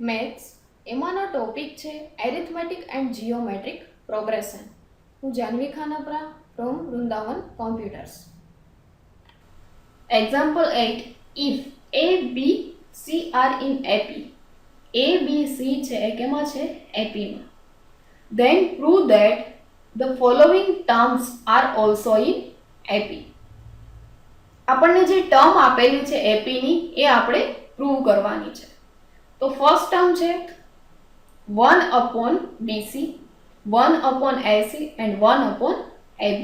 Maths એમાંનો topic છે arithmetic and geometric progression. હું Janvi Khanpara from Vrindavan computers. Example 8. If A, B, C are in AP. A, B, C છે એ કેમાં છે? એપીમાં. Then prove that the following terms are also in AP. આપણને જે term આપેલી છે એપીની એ આપણે પ્રૂવ કરવાની છે. તો ફર્સ્ટ ટર્મ છે 1/BC, 1/AC and 1/AB.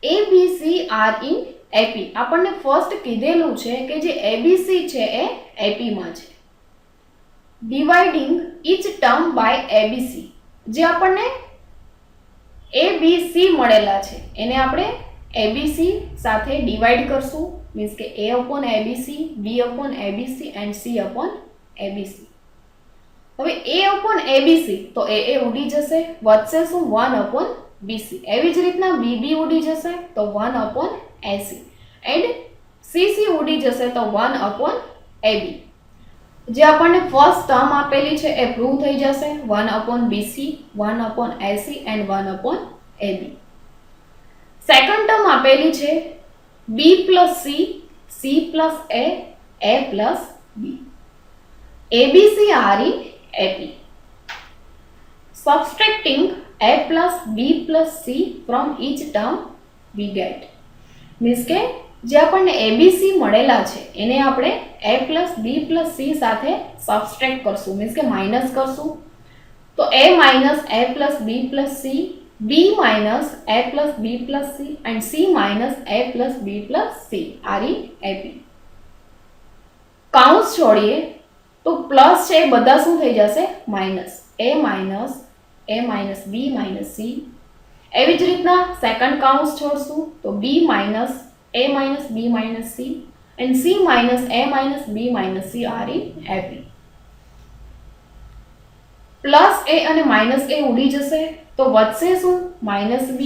ABC are in AP. આપણને ફર્સ્ટ કીધેલું છે કે જે ABC છે એ એપીમાં છે. Dividing each term by ABC. જે આપણને ABC મળેલા છે એને આપણે ABC સાથે ડિવાઇડ કરશું. મીન્સ કે A/ABC, B/ABC and C/ABC. હવે A/ABC તો A ઉડી જશે, વધશે શું? 1/BC. એવી જ રીતના BB ઉડી જશે તો 1/AC એન્ડ CC ઉડી જશે તો 1/AB. જે આપણને ફર્સ્ટ ટર્મ આપેલી છે એ પ્રૂવ થઈ જશે 1/BC, 1/AC and 1/AB. Second term આપેલી છે B plus C, C plus A plus B. ABC are in AP. Subtracting A plus B plus C from each term we get. Means કે જે આપણને ABC મળેલા છે એને આપણે A plus B plus C સાથે સબસ્ટ્રેક્ટ કરશું. મીન્સ કે માઇનસ કરશું. તો A minus A plus B plus C, B minus A plus B plus C and C minus A plus B plus C are in AP. કાઉન્સ છોડીએ તો plus છે એ બધા શું થઈ જશે? Minus. A minus B minus C. એવી જ રીતના second કાઉન્સ છોડશું તો B minus A minus B minus C and C minus A minus B minus C are in AP. Plus A અને માઇનસ A ઉડી જશે તો વધશે શું? Minus B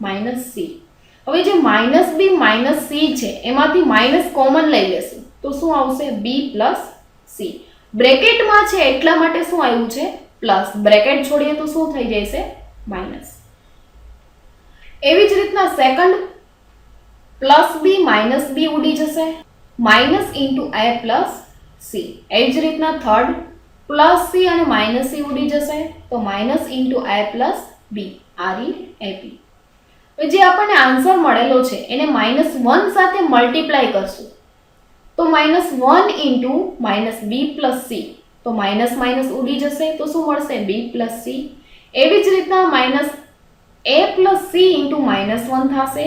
minus C. હવે જે માઇનસ B માઇનસ C છે એમાંથી માઇનસ કોમન લઈ લેશું તો શું આવશે? B plus C. બ્રેકેટમાં છે એટલા માટે શું આવ્યું છે? પ્લસ. બ્રેકેટ છોડીએ તો શું થઈ જશે? માઇનસ. એવી જ રીતના second plus B minus B ઉડી જશે, minus into A plus C. એવી જ રીતના થર્ડ પ્લસ C અને માઇનસ C ઉડી જશે તો minus into A plus B are in AP. જે આપણને આન્સર મળેલો છે એને -1 સાથે મલ્ટીપ્લાય કરશું તો -1 ઇન્ટુ -B પ્લસ C. તો માઇનસ માઇનસ ઉડી જશે તો શું મળશે? B plus C. એવી જ રીતના -A પ્લસ C ઇન્ટુ -1 થશે,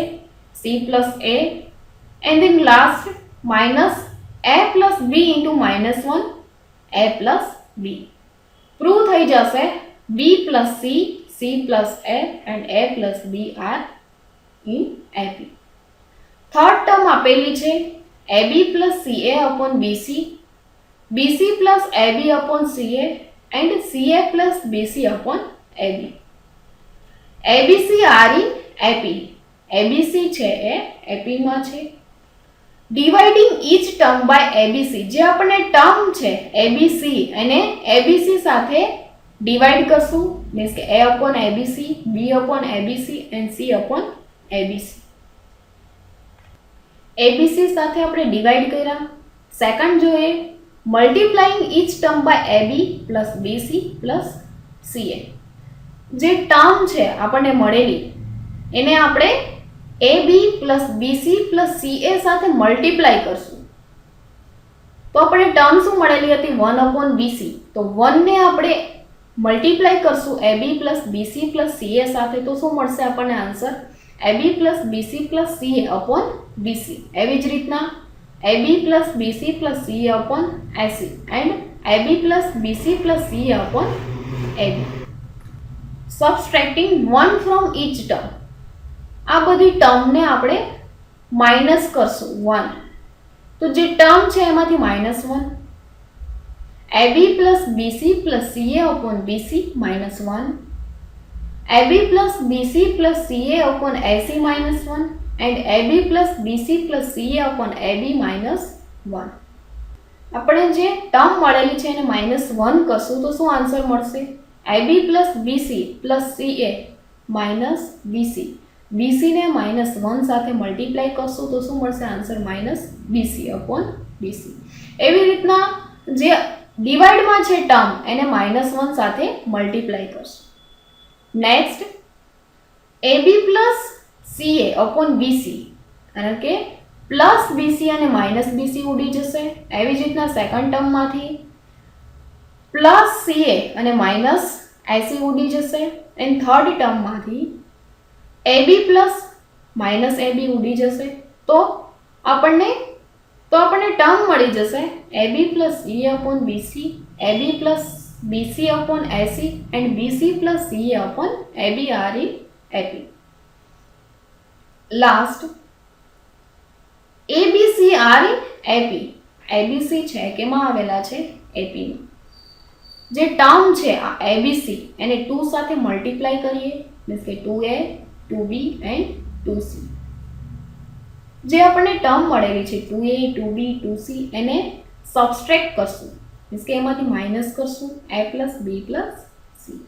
C plus A and then last -A plus B into -1, A plus B. Prove થઈ જશે B plus C, C plus A and A plus B are in AP. Third term આપેલી છે AB plus CA upon BC, BC plus AB upon CA and CA plus BC upon AB. ABC are in AP. ABC છે એ AP માં છે. Dividing each term by ABC. જે આપણને term છે ABC અને ABC સાથે ડિવાઇડ કરશું. મીન્સ કે A upon ABC, B upon ABC and C upon ABC. ABC સાથે આપણે ડિવાઇડ કર્યા. સેકન્ડ જોઈએ multiplying each term by AB plus BC plus CA. જે ટર્મ છે આપણને મળેલી એને આપણે AB plus BC plus CA સાથે મલ્ટીપ્લાય કરશું તો આપણે ટર્મ શું મળેલી હતી? 1/BC. તો 1 ને આપણે મલ્ટીપ્લાય કરશું AB plus BC plus CA સાથે તો શું મળશે આપણને answer? AB plus BC plus CA upon BC. એવી જ રીતના AB plus BC plus CA upon AC and AB plus BC plus CA upon AB. Subtracting 1 from each term. આ બધી ટર્મને આપણે માઇનસ કરશું 1. તો જે ટર્મ છે એમાંથી -1. AB plus BC plus CA upon BC -1. AB plus BC plus CA upon AC -1 and AB plus BC plus CA upon AB -1. આપણે જે ટર્મ મળેલી છે એને -1 કરશું તો શું આન્સર મળશે? AB plus BC plus CA minus BC. BC ને -1 સાથે મલ્ટીપ્લાય કરશું તો શું મળશે આન્સર? -BC upon BC. એવી રીતના જે ડિવાઇડમાં છે ટર્મ એને -1 સાથે મલ્ટીપ્લાય કરશું. Next AB plus CA upon BC, કારણ કે પ્લસ BC અને માઇનસ BC ઉડી જશે. એવી જ રીતના સેકન્ડ ટર્મમાંથી પ્લસ CA અને માઇનસ AC ઉડી જશે. એન્ડ થર્ડ ટર્મમાંથી AB પ્લસ માઇનસ AB ઉડી જશે. તો આપણને ટર્મ મળી જશે AB plus CA upon BC, AB plus BC upon AC and BC plus CA upon AB are in AP. Last ABC are in AP. ABC છે કેમાં આવેલા છે? AP માં. જે ટર્મ છે આ ABC એને 2 સાથે મલ્ટીપ્લાય કરીએ, મીન્સ કે 2A 2B એન્ડ 2C. જે આપણને ટર્મ મળેલી છે 2A 2B 2C એને સબસ્ટ્રેક્ટ કરશું, મીન્સ કે એમાંથી માઇનસ કરશું A plus B plus C.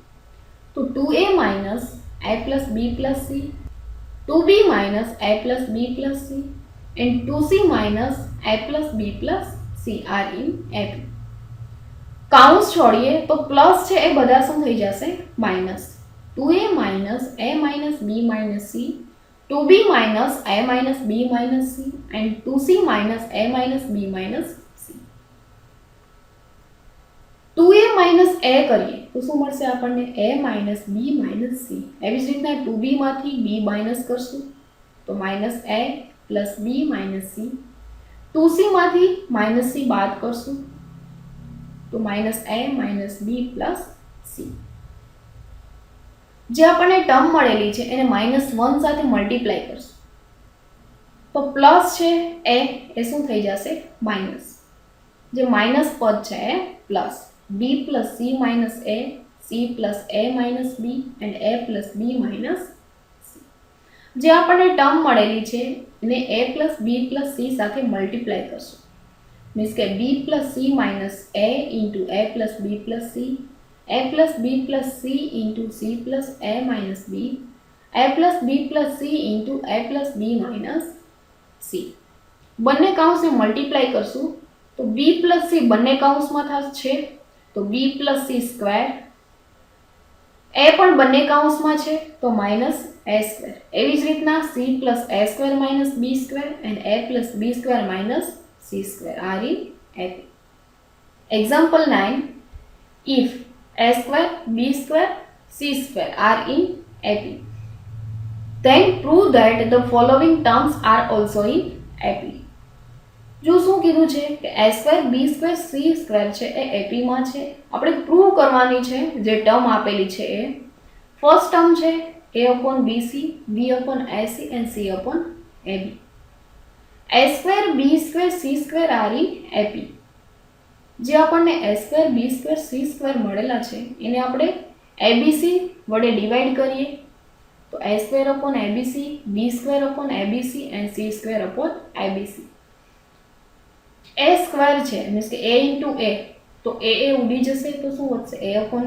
તો 2A minus A plus B plus C, 2B minus A plus B plus C and 2C minus A plus B plus C are in AP. કાઉન્સ છોડીએ તો plus છે એ બધા શું થઈ જશે? Minus. 2A minus A minus B minus C, 2B minus A minus B minus C and 2C minus A minus B minus C. 2A minus A કરીએ તો શું મળશે આપણને? A minus B minus C. એવી જ રીતના 2B માંથી B minus કરશું તો minus A plus B minus C. 2C માંથી માઇનસ C બાદ કરશું તો minus A minus B plus C. જે આપણને ટર્મ મળેલી છે એને -1 સાથે મલ્ટીપ્લાય કરશું તો પ્લસ છે એ શું થઈ જશે? માઇનસ. જે માઇનસ પદ છે એ plus. B plus C minus A, C plus A minus B and A plus B minus C. જે આપણને ટર્મ મળેલી છે એને A plus B plus C સાથે મલ્ટીપ્લાય કરશું, मीन्स के B plus C minus A into A plus B plus C, A plus B plus C into C plus A minus B, A plus B plus C into A plus B minus C. बने काउंस ने multiply करशू तो B plus C बने काउंस में थशे तो B plus C square, A पण बने काउंस में छे तो माइनस A स्क्वेर. एवी ज रीतना C plus A square minus B square and A plus B square minus C square are in AP. Example 9. If A square, B square, C square are in AP, then prove that the following terms are also in AP. जो શું કીધું છે કે A square, B square, C square છે એ AP માં છે. આપણે પ્રૂવ કરવાની છે જે ટર્મ આપેલી છે એ. ફર્સ્ટ ટર્મ છે A upon BC, B upon AC and C upon AB. A square, B square, C square are in AP. જે આપણને A square, B square, C square મળેલા છે એને આપણે ABC વડે ડિવાઈડ કરીએ તો A square upon ABC, B square upon ABC and C square upon ABC. A square છે મીન્સ કે A into A તો A ઉડી જશે તો શું વધશે? A upon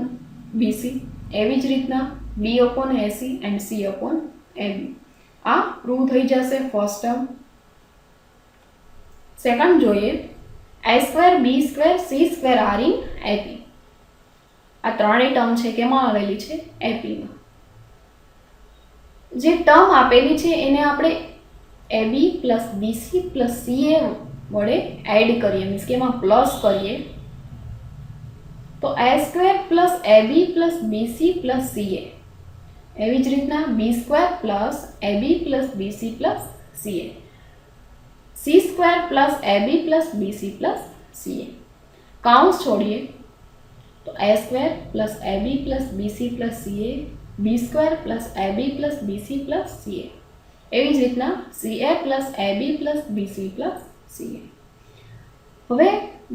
BC. એવી જ રીતના B upon AC and C upon AB. આ પ્રૂવ થઈ જશે ફર્સ્ટ ટર્મ. સેકન્ડ જોઈએ A square, B square, C square are in AP. આ ત્રણેય ટર્મ છે કેમાં આવેલી છે? AP માં. જે ટર્મ આપેલી છે એને આપણે AB plus BC plus CA વડે એડ કરીએ, મીન્સ કે એમાં પ્લસ કરીએ તો A square plus AB plus BC plus CA. એવી જ રીતના B square plus AB plus BC plus CA, C square plus AB plus BC plus CA. काउंस छोड़िए तो A square plus AB plus BC plus CA, B square plus AB plus BC plus CA. एवी ज रीतना CA plus AB plus BC plus CA. હવે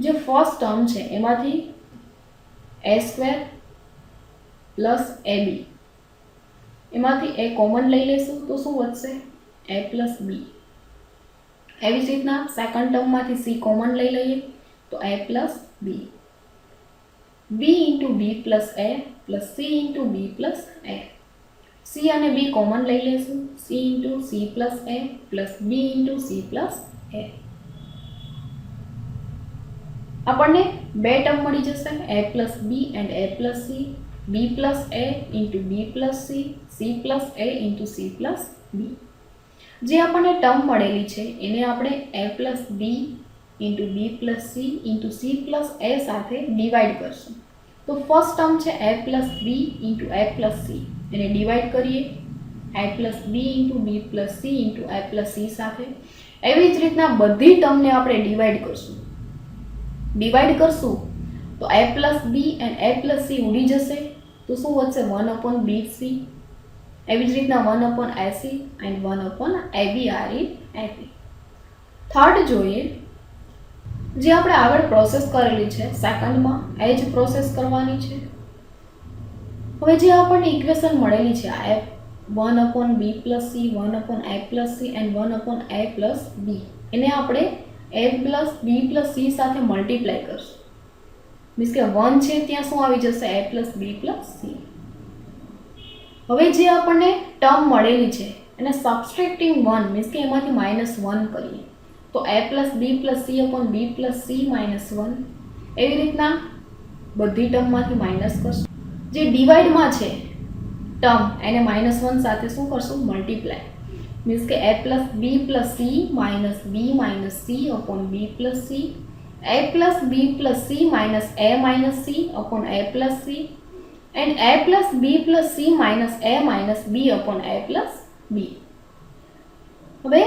જે first term છે એમાંથી A square plus AB એમાંથી A common લઈ લેશું તો શું વધશે? A plus B. એવી જ રીતના સેકન્ડ ટર્મમાંથી C કોમન લઈ લઈએ તો તો a plus B, b into B plus a plus c into B plus a. c અને b કોમન લઈ લેશું, c into C plus a plus B into C plus a. આપણને બે term મળી જશે, a plus B and a plus C, b plus a into B plus C, c plus a into C plus B. જે આપણને term મળેલી છે એને આપણે a plus B into B plus C into C plus a સાથે divide કરશું. તો first term છે a plus B into a plus C, એને ડિવાઈડ કરીએ a plus B into B plus C into a plus C સાથે. એવી જ રીતના બધી ટર્મને આપણે ડિવાઈડ કરશું. ડિવાઈડ કરશું તો a plus B and a plus C ઉડી જશે, તો શું વધશે 1 અપોન બી સી. એવી જ રીતના 1 upon A C and 1 upon A B are in A P. Third જોઈએ, જે આપણે આગળ પ્રોસેસ કરેલી છે સેકન્ડમાં એ જ પ્રોસેસ કરવાની છે. હવે જે આપણને ઇક્વેશન મળેલી છે આ 1 upon B plus C, 1 upon A plus C and 1 upon A plus B, એને આપણે a plus B plus C સાથે મલ્ટીપ્લાય કરશું. મીન્સ કે 1 છે ત્યાં શું આવી જશે a plus B plus C. હવે જે આપણને ટર્મ મળેલી છે એને સબસ્ટ્રેક્ટિંગ 1 મીન્સ કે એમાંથી -1 કરીએ તો a plus B plus C upon B plus C -1. એવી રીતના બધી ટર્મમાંથી માઇનસ કરશું. જે ડિવાઈડમાં છે ટર્મ એને -1 સાથે શું કરશું મલ્ટીપ્લાય. मीन्स के a plus B plus C minus B minus C upon B plus C, a plus B plus C minus a minus C upon a plus C and a plus B plus C minus a minus b upon a plus b. હવે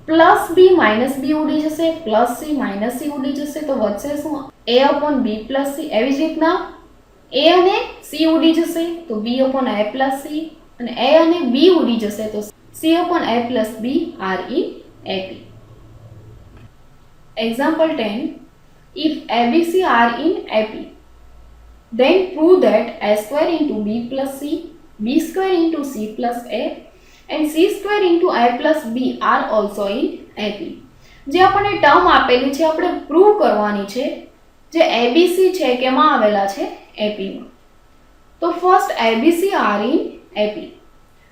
plus B minus B ઉડી જશે, plus C minus C ઉડી જશે, તો વધશે શું a upon b प्लસ C. એવી જ રીતના a અને c ઉડી જશે તો b अपॉन a प्लस सी, અને a અને b ઉડી જશે તો c upon a plus b are in AP. Example 10. If ABC are in AP, then prove that a square into b plus c, b square into c plus a and c square into a plus b are also in AP. જે આપણને term આપેલી છે આપણે prove કરવાની છે. જે ABC છે કેમાં આવેલા છે AP માં. તો first ABC are in AP.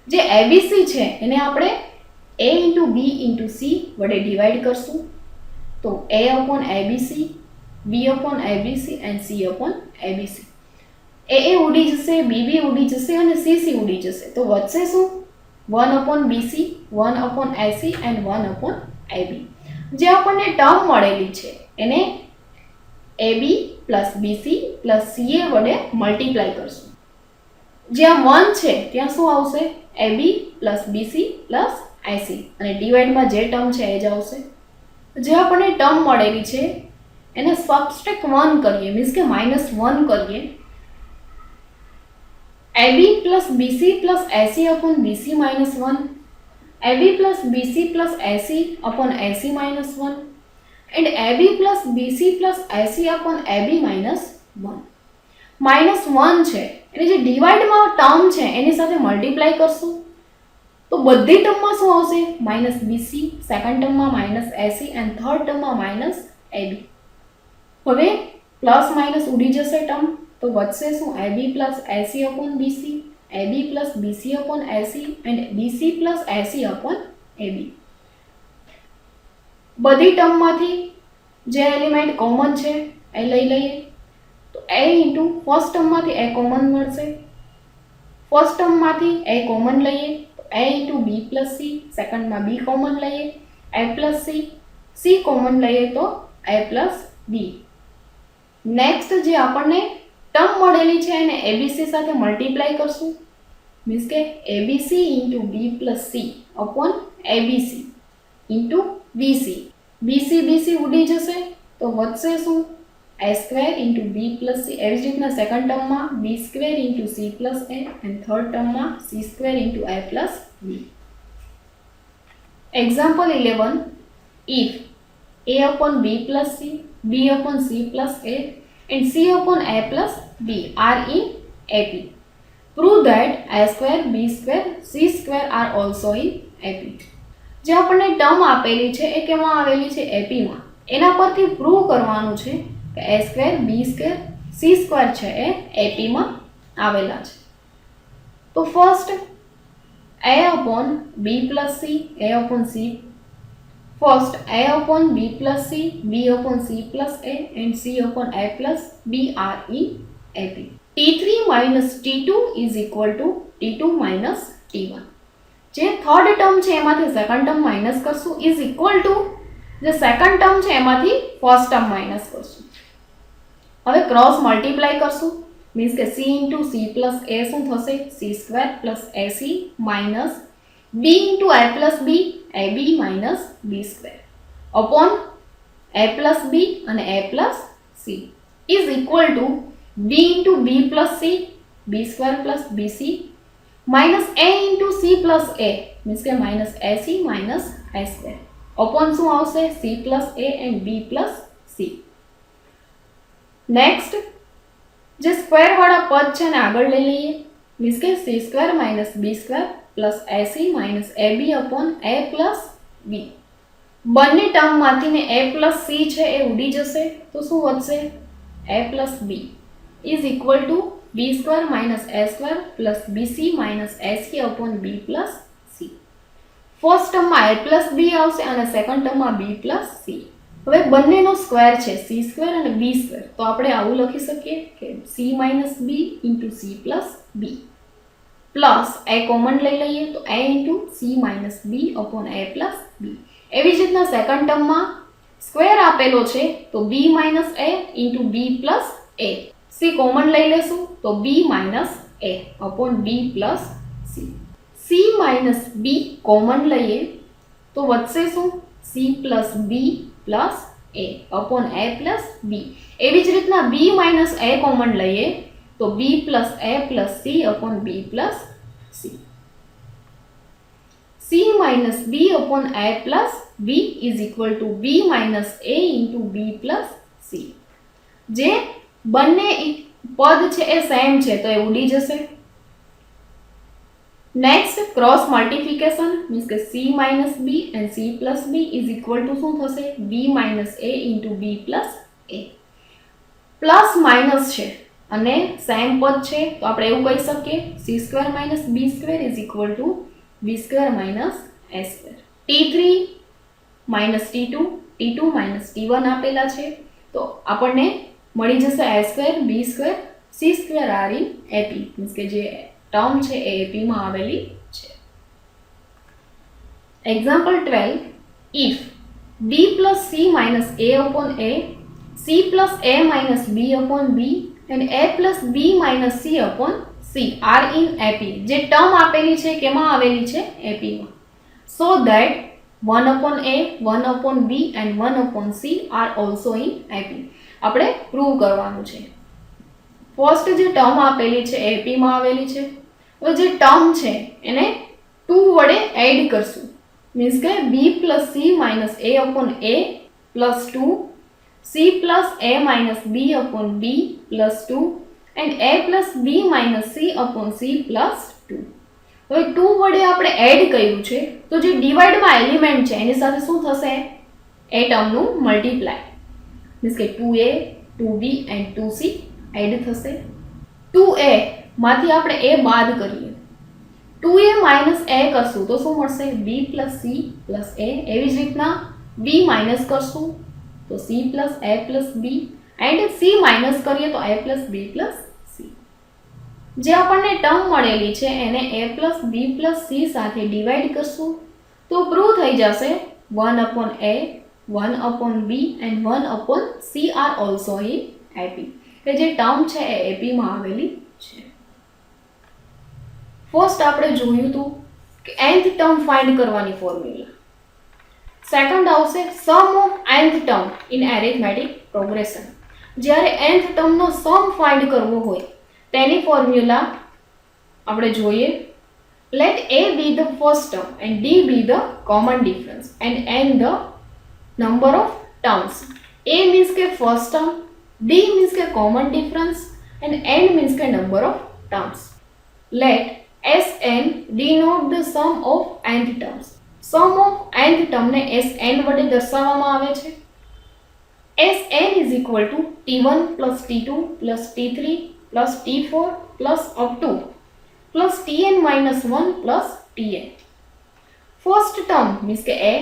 જે ABC છે એને આપણે a into B into C વડે ડિવાઈડ કરશું. તો a upon ABC, b upon ABC and c upon ABC. a ઉડી જશે, b ઉડી જશે અને c ઉડી જશે, તો વધશે શું 1 upon BC, 1 upon AC and 1 upon AB. જે આપણને ટર્મ મળેલી છે એને ab plus BC plus ca વડે મલ્ટીપ્લાય કરશું. જ્યાં 1 છે ત્યાં શું આવશે ab plus BC plus AC અને ડિવાઈડમાં જે ટર્મ છે એ જ આવશે. જે આપણને ટર્મ મળેલી છે એને સબસ્ટ્રેક્ટ 1 કરીએ મીન્સ કે -1 કરીએ. ab plus BC plus AC upon BC -1, ab plus BC plus AC upon AC -1 and ab plus BC plus AC upon AB -1. -1 છે એટલે જે ડિવાઈડમાં ટર્મ છે એની સાથે મલ્ટીપ્લાય કરશું તો બધી ટર્મમાં શું આવશે -બીસી, સેકન્ડ ટર્મમાં -એસી એન્ડ થર્ડ ટર્મમાં -એબી. હવે પ્લસ માઇનસ ઉડી જશે ટર્મ તો વધશે શું ab plus AC upon BC, ab plus BC upon AC and BC plus AC upon AB. બધી ટર્મમાંથી જે એલિમેન્ટ કોમન છે એ લઈ લઈએ તો a ઇન્ટુ ફર્સ્ટ ટર્મમાંથી a કોમન મળશે. ફર્સ્ટ ટર્મમાંથી a કોમન લઈએ તો a into B plus C, સેકન્ડમાં b કોમન લઈએ a plus C, c common લઈએ તો a પ્લસ બી. નેક્સ્ટ જે આપણને ટર્મ મળેલી છે એને abc સાથે મલ્ટીપ્લાય કરશું મીન્સ કે abc into B plus C upon abc into bc. bc ઉડી જશે તો વધશે શું a square into B plus C. એવી જ રીતના સેકન્ડ ટર્મમાં b square into C plus A and third ટર્મમાં c square into a plus B. Example 11. If a upon b plus C, b upon C plus A and c upon a plus b are in AP. Prove that a square, b square, c square are also in AP. જે આપણને term આપેલી છે એ કેમાં આવેલી છે AP માં. એના પરથી પ્રૂવ કરવાનું છે કે a square b square c square છે એ એપીમાં આવેલા છે. તો first a upon b plus c, a upon c. First a upon b plus c, b upon c plus a and c upon a plus b are in AP. T3 minus T2 is equal to T2 minus T1. જે third term છે એમાંથી second term minus કરશું is equal two જે second term છે એમાંથી first term minus કરશું. હવે cross multiply કરશું મીન્સ કે c into c plus a શું થશે c square plus ac minus b into a plus b ab minus b square upon a plus b અને a plus c is equal to b into b plus c b square plus bc minus a into c plus a means કે minus ac minus a square upon શું આવશે c plus a and b plus c. Next જે square વાળા પદ છે ને આગળ લઈ લઈએ મીન્સ કે c square minus b square plus ac minus ab upon a plus b. બંને ટર્મમાંથી ને a પ્લસ c છે એ ઉડી જશે તો શું વધશે a plus b is equal to b square minus a square plus bc minus ac upon b plus c. First ટર્મમાં a plus b આવશે અને સેકન્ડ ટર્મમાં b પ્લસ c. હવે બંનેનો સ્ક્વેર છે c સ્ક્વેર અને b સ્ક્વેર તો આપણે આવું લખી શકીએ કે c minus b into c plus b plus a common લઈ લઈએ તો a into c minus b upon a plus b. એવી જ રીતના સેકન્ડ ટર્મમાં સ્ક્વેર આપેલો છે તો b minus a into b plus a. c common લઈ લેશું તો b minus a upon b plus c. c minus b common લઈએ તો વધશે શું c plus b plus a upon a plus b. એવી જ રીતના b માઇનસ a કોમન લઈએ તો b plus a plus c upon b plus c. c minus b upon a plus b is equal to b minus a into b plus c. જે બંને પદ છે એ same છે તો એ ઉડી જશે. નેક્સ્ટ ક્રોસ મલ્ટીપ્લિકેશન મીન્સ કે c minus b and c plus b is equal two શું થશે b minus a into b plus a. Plus minus છે અને સેમ પદ છે તો આપણે એવું કહી શકીએ c square minus b square is equal to b square minus a square. t3 minus t2 t2 minus t1 આપેલા છે તો આપણને મળી જશે a square b square c square are in AP means કે જે ટર્મ છે એ એપીમાં આવેલી છે. Example 12 if b plus c minus a upon a c plus a minus b upon b and a plus b minus c upon c are in AP. જે term આપેલી છે કેમાં આવેલી છે એપીમાં. So that 1 upon a 1 upon b and 1 upon c are also in AP. આપણે prove કરવાનું છે. ફર્સ્ટ જે ટર્મ આપેલી છે એપીમાં આવેલી છે. હવે જે ટર્મ છે એને 2 વડે એડ કરશું મીન્સ કે b plus c minus a upon a plus 2 c plus a minus b upon b plus 2 and a plus b minus c upon c plus 2. હવે 2 વડે આપણે એડ કર્યું છે તો જે ડિવાઇડમાં એલિમેન્ટ છે એની સાથે શું થશે એ ટર્મનું મલ્ટીપ્લાય મીન્સ કે 2a 2b and 2c add થશે. 2a માંથી આપણે a બાદ કરીએ 2a માઇનસ a કરશું તો શું મળશે b plus c plus a. એવી જ રીતના b માઇનસ કરશું તો c plus a plus b and c minus કરીએ તો a plus b plus c. જે આપણને ટર્મ મળેલી છે એને a plus b plus c સાથે ડિવાઈડ કરશું તો પ્રૂવ થઈ જશે 1 upon a 1 upon b and 1 upon c are also in AP. કે જે ટર્મ છે એ એપીમાં આવેલી છે. ફર્સ્ટ આપણે જોયું હતું કે nth ટર્મ ફાઇન્ડ કરવાની ફોર્મ્યુલા. સેકન્ડ આવશે sum of nth term in arithmetic progression. જ્યારે nth ટર્મનો સમ ફાઇન્ડ કરવો હોય તેની ફોર્મ્યુલા આપણે જોઈએ. Let a be the first term and d be the common difference and n the number of terms. a means કે first term, d means કે common difference and n means કે number of terms. Let Sn denote the sum of nth terms. Sum of nth term ને Sn વડે દર્શાવવામાં આવે છે. Sn is equal to T1 plus T2 plus T3 plus T4 plus up to plus Tn minus 1 plus Tn. First term means के A,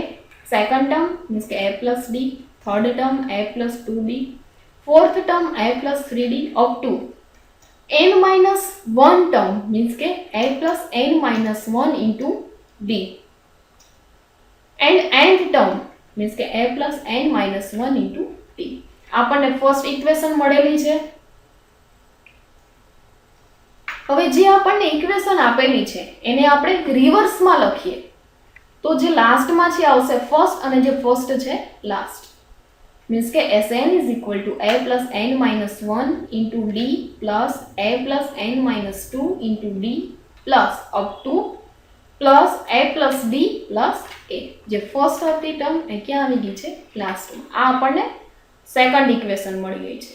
second term means के A plus D, third term A plus 2D, fourth term A plus 3D up to n minus 1 term means के A plus n minus 1 into D, and nth term means કે A plus n minus 1 into D. આપણને first equation મળેલી છે. હવે જે આપણને equation આપેલી છે એને આપણે રિવર્સમાં લખીએ તો જે લાસ્ટમાં છે આવશે ફર્સ્ટ અને જે ફર્સ્ટ છે લાસ્ટ. મીન્સ કે Sn is equal to A plus n minus 1 into D plus A plus n minus 2 into D plus up to plus A plus D plus A. જે ફર્સ્ટ હતી term એ ક્યાં આવી ગઈ છે? લાસ્ટમાં. આ આપણને સેકન્ડ ઇક્વેશન મળી ગઈ છે.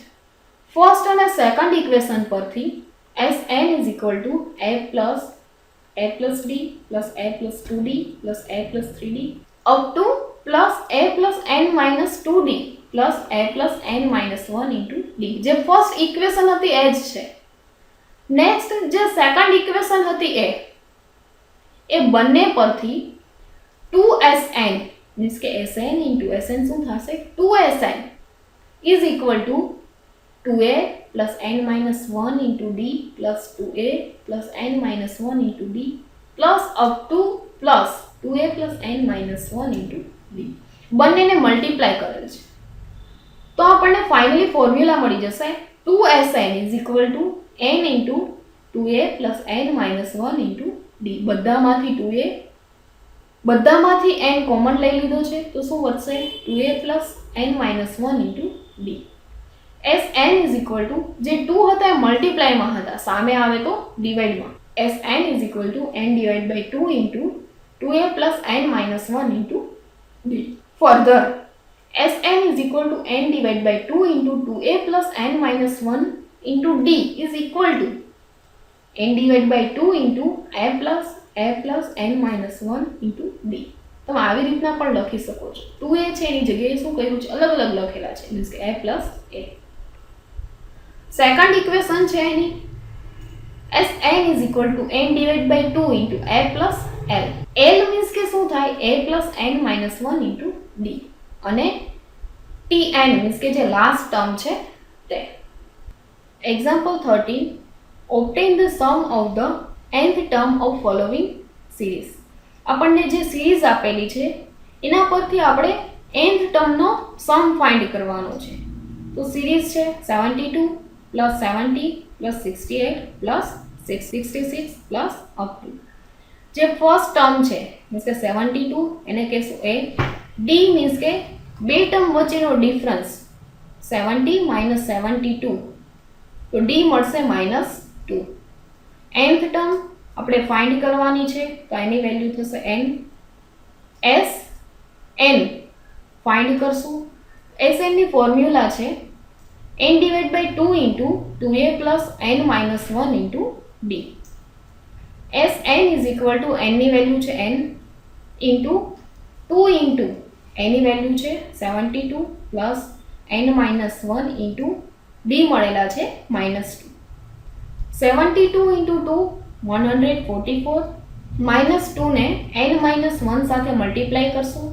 ફર્સ્ટ અને સેકન્ડ ઇક્વેશન પરથી Sn is equal to A plus D plus A plus 2D plus A plus 3D up to plus A plus n minus 2D plus A plus n minus 1 into D. જે first equation હતી એ જ છે. Next જે second equation હતી એ બંને પરથી 2Sn means કે Sn into Sn શું થશે? 2Sn is equal to 2A plus n minus 1 into D plus 2A plus n minus 1 into D plus up to plus 2A plus n minus 1 into D. બંનેને multiply કરેલ છે તો આપણને finally formula મળી જશે 2Sn is equal to n into 2A plus n minus 1 into D. બધામાંથી 2A બધામાંથી n common લઈ લીધો છે તો શું વધશે? 2A plus n minus 1 into D. Sn is equal to જે 2 હતા એ મલ્ટીપ્લાયમાં હતા, સામે આવે તો ડિવાઇડમાં. Sn is equal to n divided by 2 into 2A plus n minus 1 into D. Further, Sn is equal to n divided by 2 into 2A plus n minus 1 into D is equal to n divided by 2 into A plus n minus 1 into D. તમે આવી રીતના પણ લખી શકો છો. 2A છે એની જગ્યાએ શું કર્યું છે? અલગ અલગ લખેલા છે. મીન્સ કે A plus A. Second equation છે એની Sn is equal to n divided by 2 into A plus L. L means કે શું થાય? A plus n minus 1 into D. અને Tn means કે જે લાસ્ટ ટર્મ છે તે. Example 13. Obtain the sum of the nth term of following series. આપણને જે સિરીઝ આપેલી છે એના પરથી આપણે nth ટર્મનો સમ ફાઇન્ડ કરવાનો છે. તો સિરીઝ છે 72 plus 70 plus 68 plus 666 plus up to. જે ફર્સ્ટ ટર્મ છે મીન્સ કે 72 એને કહેશું A. D મીન્સ કે બે ટર્મ વચ્ચેનો ડિફરન્સ 70 minus 72 તો D મળશે -2. nth ટર્મ આપણે ફાઇન્ડ કરવાની છે તો એની વેલ્યુ થશે n. S n ફાઇન્ડ કરશું. Sn ની ફોર્મ્યુલા છે n divided by 2 into 2A plus n minus 1 into D. Sn is equal to n ની વેલ્યુ છે n into 2 into n ની વેલ્યુ છે 72 plus n minus 1 into D મળેલા છે -2. 72 into 2 144 minus 2 ને n minus 1 સાથે multiply કરશું.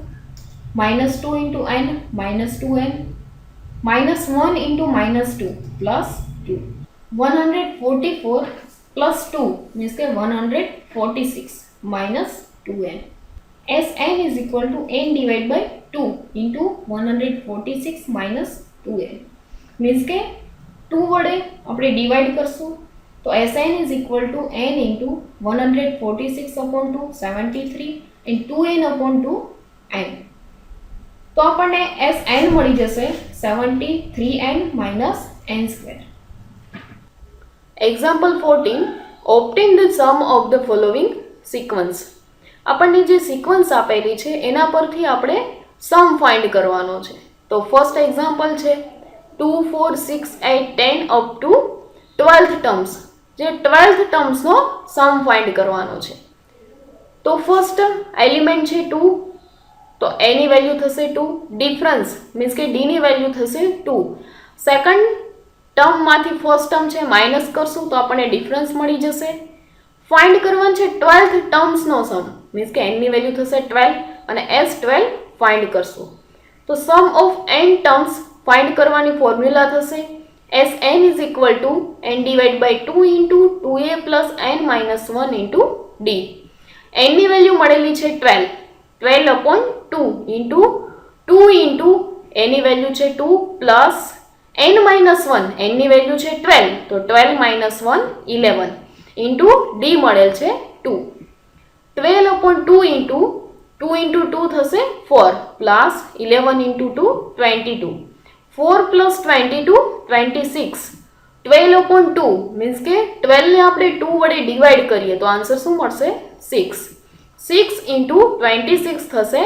-2 into n minus 2n minus 1 into -2 plus 2. 144 plus 2 means કે 146 minus 2n. Sn is equal to n divided by 2 into 146 minus 2n. means કે 2 વડે આપણે divide કરશું તો Sn is equal to n into 146 upon 2 73 and 2n upon 2 n. તો આપણને Sn મળી જશે 73n minus n square. Example 14. Obtain the sum of the following sequence. આપણને જે સિક્વન્સ આપેલી છે એના પરથી આપણે સમ ફાઇન્ડ કરવાનો છે. તો ફર્સ્ટ એક્ઝામ્પલ છે 2 4 6 8 10 અપ ટુ 12th ટર્મ્સ. જે 12th ટર્મ્સનો સમ ફાઇન્ડ કરવાનો છે. તો ફર્સ્ટ એલિમેન્ટ છે 2, તો એની વેલ્યુ થશે 2, ડિફરન્સ મીન્સ કે ડી ની વેલ્યુ થશે 2. સેકન્ડ ટર્મમાંથી ફર્સ્ટ ટર્મ છે માઇનસ કરશું તો આપણને ડિફરન્સ મળી જશે. ફાઇન્ડ કરવાનું છે 12th ટર્મ્સનો સમ મીન્સ કે n ની વેલ્યુ થશે 12 અને s12 ફાઇન્ડ કરશું. તો સમ ઓફ n ટર્મ્સ ફાઇન્ડ કરવાની ફોર્મ્યુલા થશે Sn is equal to n divided by 2 into 2a plus n minus 1 into d. n ની વેલ્યુ મળેલી છે 12, 12 upon 2 into 2 into a ની વેલ્યુ છે 2 plus n minus 1, n ની વેલ્યુ છે 12 તો 12 minus 1 11 into d મળેલ છે 2. 12 upon 2 into 2 થશે 4 plus 11 into 2 22. 4 plus 22 26. 12 upon 2 means કે 12 ને આપણે 2 વડે ડિવાઈડ કરીએ તો આન્સર શું મળશે 6. 6 into 26 થશે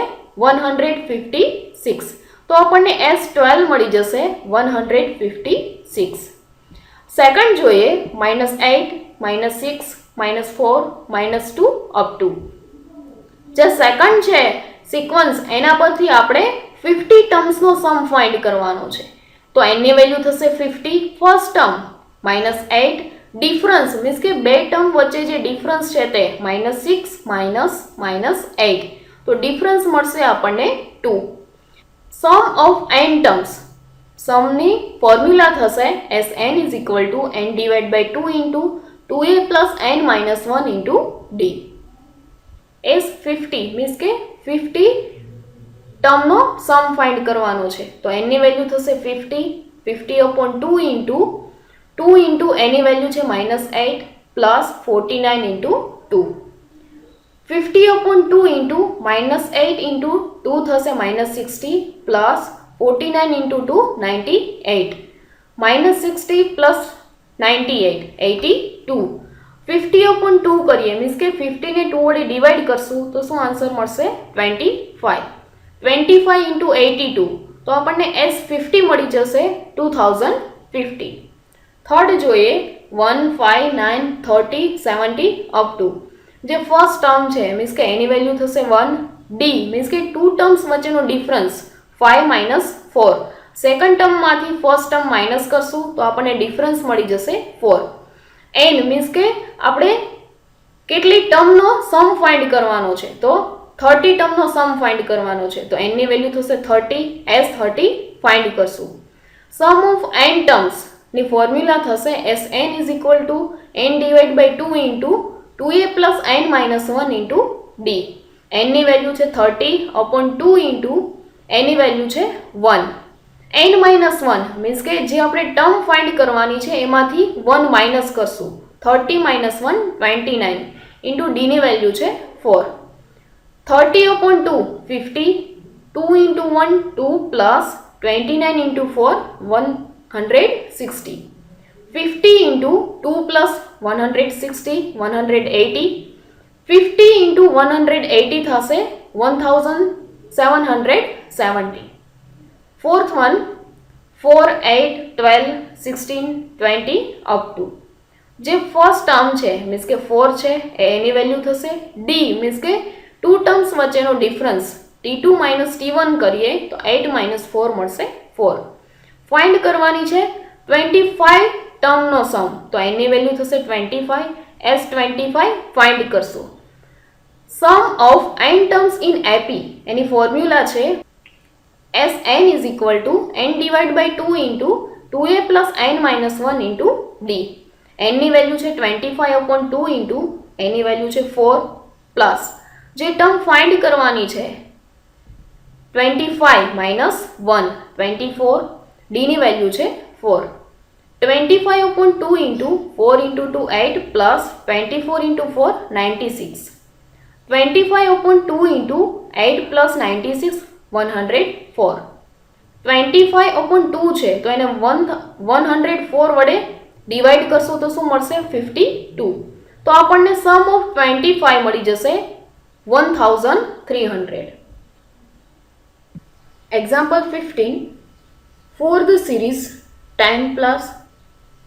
156. તો આપણને S12 મળી જશે 156. સેકન્ડ જોઈએ -8, -6, -4, -2 અપ ટુ. જે સેકન્ડ છે સિક્વન્સ એના પરથી આપણે 50 ટર્મ્સનો સમ ફાઇન્ડ કરવાનો છે. તો n ની વેલ્યુ થશે 50 ફર્સ્ટ ટર્મ, -8 ડિફરન્સ મીન્સ કે બે ટર્મ વચ્ચે જે ડિફરન્સ છે તે -6 -8 તો ડિફરન્સ મળશે આપણને 2. સમ ઓફ n ટર્મ્સ સમની ફોર્મ્યુલા થશે Sn is equal to n divided by 2 into 2a plus n minus 1 into d. S50 means કે 50 ટર્મનો સમ ફાઇન્ડ કરવાનો છે તો n ની વેલ્યુ થશે 50 upon 2 into a ની વેલ્યુ છે -8 plus 49 into 2. 50 upon 2 into -8 into 2 થશે -60 plus 49 into 2 98. -60 plus 98 82. 50 upon 2 કરીએ મીન્સ કે 50 ને 2 વડે ડિવાઈડ કરશું તો શું આન્સર મળશે 25. 25 into 82 તો આપણને S50 મળી જશે 2050. થર્ડ જોઈએ 1, 5, 9, 30, 70 અપ ટુ. જે ફર્સ્ટ ટર્મ છે મીન્સ કે એની વેલ્યુ થશે 1, ડી મીન્સ કે ટુ ટર્મ્સ વચ્ચેનો ડિફરન્સ 5 - 4. સેકન્ડ ટર્મમાંથી ફર્સ્ટ ટર્મ માઇનસ કરશું તો આપણને ડિફરન્સ મળી જશે 4. એન મીન્સ કે આપણે કેટલી ટર્મનો સમ ફાઇન્ડ કરવાનો છે તો 30 ટર્મનો સમ ફાઇન્ડ કરવાનો છે તો n ની વેલ્યુ થશે 30, S30 ફાઇન્ડ કરશું. સમ ઓફ n ટર્મ્સ ની ફોર્મ્યુલા થશે Sn is equal to n divided by 2 into 2a plus n minus 1 into d. n ની વેલ્યુ છે 30 upon 2 into a ની વેલ્યુ છે 1. n minus 1 મીન્સ કે જે આપણે ટર્મ ફાઇન્ડ કરવાની છે એમાંથી 1 માઇનસ કરશું 30 minus 1 29 into d ની વેલ્યુ છે 4. 30 upon 2 50, 2 into 1 2 plus 29 into 4 160. 50 into 2 plus 160 180. 50 into 180 થશે 1770. Fourth one 4, 8, 12, 16, 20 up to. જે ફર્સ્ટ ટર્મ છે મીન્સ કે 4 છે એની વેલ્યુ થશે ડી મીન્સ કે ટુ ટર્મ્સ વચ્ચેનો ડિફરન્સ T2 - T1 કરીએ તો 8 - 4 મળશે 4. ફાઇન્ડ કરવાની છે 25 ટર્મનો સમ તો એની વેલ્યુ થશે 25, S25 ફાઇન્ડ કરશું. Sum of n terms in AP એની ફોર્મ્યુલા છે Sn is equal to n divided by 2 into 2a plus n minus 1 into d. n ની વેલ્યુ છે 25 upon 2 into a ની વેલ્યુ છે 4 પ્લસ જે term find કરવાની છે 25 minus 1 24 d ની વેલ્યુ છે 4. 25 upon 2 into 4 into 2 8 plus 24 into 4 96. 25 upon 2 into 8 plus 96 104. 25 upon 2 છે તો એને 104 વડે ડિવાઈડ કરશું તો શું મળશે 52. તો આપણને સમ ઓફ 25 મળી જશે 1300. Example 15. For the series 10 plus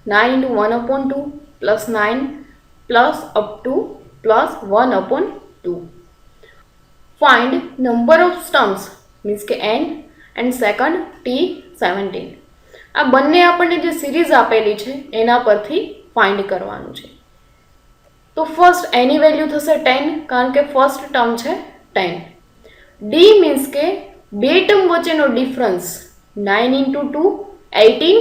9 into 1 upon 2 plus 9 plus up to plus 1 upon 2. find number of stumps means કે n and second t17 આ બંને આપણને જે સિરીઝ આપેલી છે એના પરથી ફાઇન્ડ કરવાનું છે. તો ફર્સ્ટ એની વેલ્યુ થશે 10 કારણ કે ફર્સ્ટ ટર્મ છે 10. ડી મીન્સ કે બે ટર્મ વચ્ચેનો ડિફરન્સ 9 into 2 18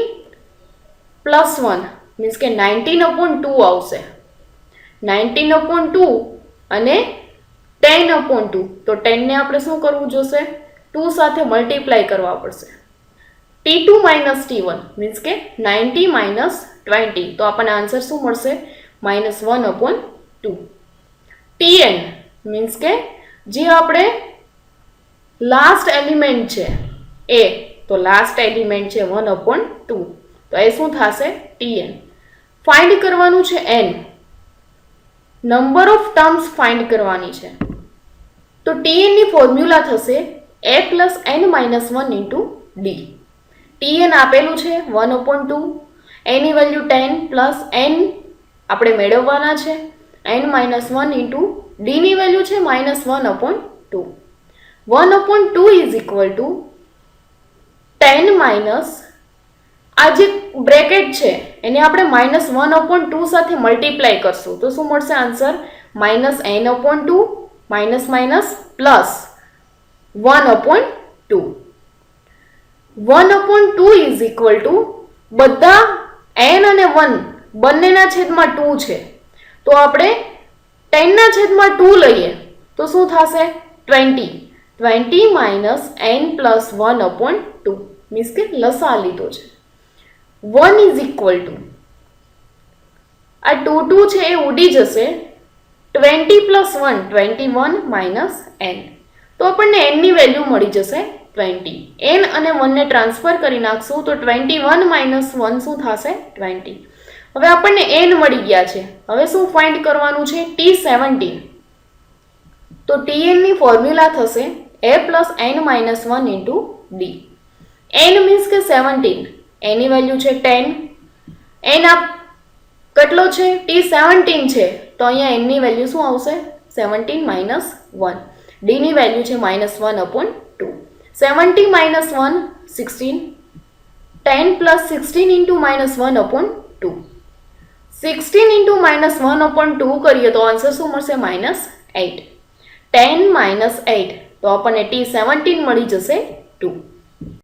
plus 1 મીન્સ કે 19/2 આવશે. 19/2 અને 10/2 તો 10 ને આપણે શું કરવું જોશે 2 સાથે મલ્ટીપ્લાય કરવા પડશે. t2 minus t1 મીન્સ કે 90 minus 20 તો આપણને આન્સર શું મળશે -1/2. tn મીન્સ કે જે આપણે લાસ્ટ એલિમેન્ટ છે એ તો લાસ્ટ એલિમેન્ટ છે 1/2 તો એ શું થશે tn. ફાઇન્ડ કરવાનું છે n number of terms find કરવાની છે તો tn ની ફોર્મ્યુલા થશે a plus n minus 1 into d. tn આપેલું છે 1/2 એની વેલ્યુ 10 plus n આપણે મેળવવાના છે n minus 1 into d ની વેલ્યુ છે -1/2. 1/2 is equal to 10 minus આ જે બ્રેકેટ છે એને આપણે -1/2 સાથે મલ્ટીપ્લાય કરશું તો શું મળશે answer -n/2 minus minus plus 1/2. 1/2 is equal to બધા n અને 1 બંનેના છેદમાં 2 છે તો આપણે 10 ના છેદમાં 2 લઈએ તો શું થશે 20 minus n plus 1/2 મીન્સ કે લસા લીધો છે. 1 is equal to આ 2 છે એ ઉડી જશે 20 plus 1 21 minus n તો આપણને n ની વેલ્યુ મળી જશે 20. n અને 1 ને ટ્રાન્સફર કરી નાખશું તો 21 minus 1 શું થશે 20. હવે આપણને n મળી ગયા છે. હવે શું ફાઇન્ડ કરવાનું છે t17 તો tn ની ફોર્મ્યુલા થશે a plus n minus 1 into d. n means કે 17 એની વેલ્યુ છે 10 n આપ કેટલો છે t17 છે તો અહીંયા n ની વેલ્યુ શું આવશે 17 minus 1. d ની વેલ્યુ છે -1/2. 70 minus 1 16 10 plus 16 into -1/2. 16 into -1/2 કરીએ તો આન્સર શું મળશે -8. 10 minus 8 તો આપણને t17 મળી જશે 2.